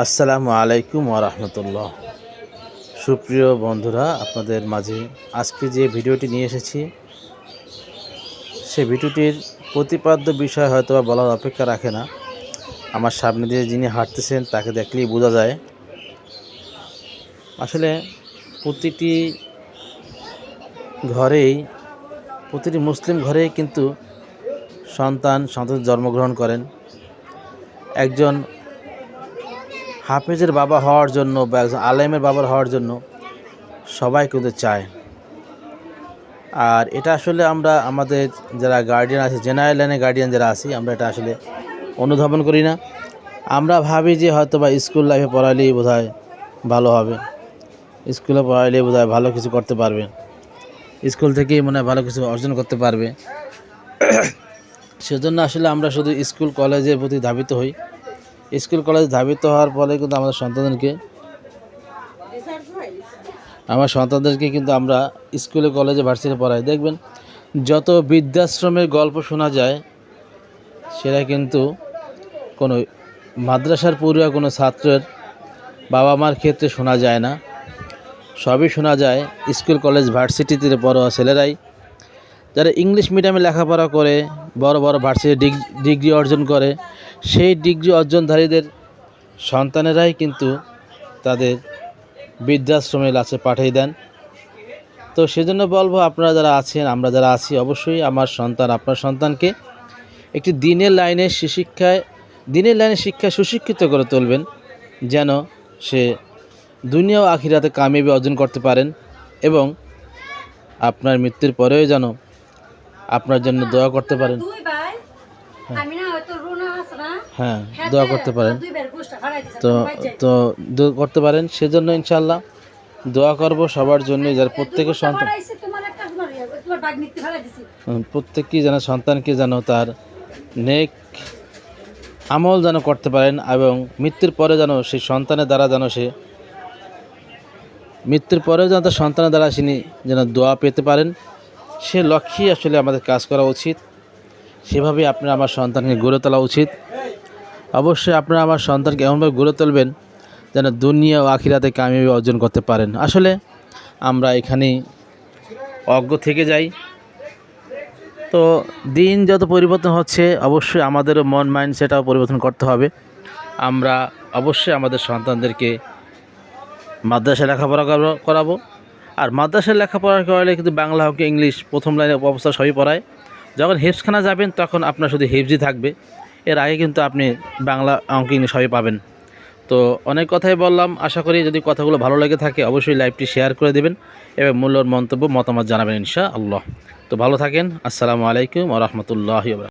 আসসালামু আলাইকুম ওয়া রাহমাতুল্লাহ। সুপ্রিয় বন্ধুরা, আপনাদের মাঝে আজকে যে ভিডিওটি নিয়ে এসেছি সেই ভিডিওটির প্রতিপাদ্য বিষয় হয়তো বা বলার অপেক্ষা রাখে না। আমার সামনে দিয়ে যিনি হাঁটতেছেন তাকে দেখলেই বোঝা যায়। আসলে প্রতিটি ঘরেই, প্রতিটি মুসলিম ঘরেই কিন্তু সন্তান জন্মগ্রহণ করেন। একজন হাফেজের বাবা হওয়ার জন্য বা একজন আলেমের বাবা হওয়ার জন্য সবাই কিন্তু চায়। আর এটা আসলে আমরা আমাদের যারা গার্ডিয়ান আছে, জেনারেল লাইনের গার্ডিয়ান যারা আছি, আমরা এটা আসলে অনুধাবন করি না। আমরা ভাবি যে হয়তো বা স্কুল লাইফে পড়ালেই বোধহয় ভালো হবে, স্কুলে পড়ালেই বোধহয় ভালো কিছু করতে পারবে, স্কুল থেকেই মনে হয় ভালো কিছু অর্জন করতে পারবে। সেজন্য আসলে আমরা শুধু স্কুল কলেজের প্রতি ধাবিত হই। স্কুল কলেজে ধাবিত হওয়ার ফলে কিন্তু আমার সন্তানদেরকে কিন্তু আমরা স্কুলে কলেজে ভার্সিটি পড়াই। দেখবেন যত বৃদ্ধাশ্রমের গল্প শোনা যায় সেটা কিন্তু কোনো মাদ্রাসার পড়ুয়া কোনো ছাত্রের বাবা মার ক্ষেত্রে শোনা যায় না। সবই শোনা যায় স্কুল কলেজ ভার্সিটিতে পড়া ছেলেরাই, যারা ইংলিশ মিডিয়ামে লেখাপড়া করে বড় বড় ভার্সিটি ডিগ্রি অর্জন করে, সেই ডিগ্রি অর্জনধারীদের সন্তানেরাই কিন্তু তাদের বৃদ্ধাশ্রমে লাশে পাঠিয়ে দেন। তো সেজন্য বলবো, আপনারা যারা আছেন, আমরা যারা আছি, অবশ্যই আমার সন্তান, আপনার সন্তানকে একটি দিনের লাইনে শিক্ষায় সুশিক্ষিত করে তুলবেন, যেন সে দুনিয়া ও আখিরাতে কামিয়াবি অর্জন করতে পারেন এবং আপনার মৃত্যুর পরেও যেন আপনার জন্য দোয়া করতে পারেন। হ্যাঁ, দোয়া করতে পারেন। তো দোয়া করতে পারেন, সেজন্য ইনশাআল্লাহ দোয়া করব সবার জন্য, যার প্রত্যেকের প্রত্যেকই যেন সন্তানকে যেন তার নেক আমল যেন করতে পারেন এবং মৃত্যুর পরে যেন সেই সন্তানের দ্বারা তার সন্তানের দ্বারা তিনি যেন দোয়া পেতে পারেন। সে লক্ষ্যেই আসলে আমাদের কাজ করা উচিত। সেভাবেই আপনারা আমার সন্তানকে গড়ে তোলা উচিত। অবশ্যই আপনারা আমার সন্তানকে এমনভাবে গড়ে তুলবেন যেন দুনিয়া ও আখিরাতে কামিয়াবি অর্জন করতে পারেন। আসলে আমরা এখানেই অজ্ঞ থেকে যাই। তো দিন যত পরিবর্তন হচ্ছে, অবশ্যই আমাদেরও মাইন্ডসেটটাও পরিবর্তন করতে হবে। আমরা অবশ্যই আমাদের সন্তানদেরকে মাদ্রাসায় লেখাপড়া করাবো। আর মাদ্রাসায় লেখাপড়া করালে কিন্তু বাংলা হোক ইংলিশ প্রথম লাইনে অবস্থা সবই পড়ায়। যখন হেফজখানা যাবেন তখন আপনার শুধু হেফজি থাকবে, এর আগে কিন্তু আপনি বাংলা অঙ্ক ইংলিশ সবই পাবেন। তো অনেক কথাই বললাম, আশা করি যদি কথাগুলো ভালো লেগে থাকে অবশ্যই লাইভটি শেয়ার করে দেবেন এবং মতামত জানাবেন ইনশাআল্লাহ। তো ভালো থাকেন। আসসালামু আলাইকুম ওয়া রাহমাতুল্লাহি ওয়া বারাকাতুহু।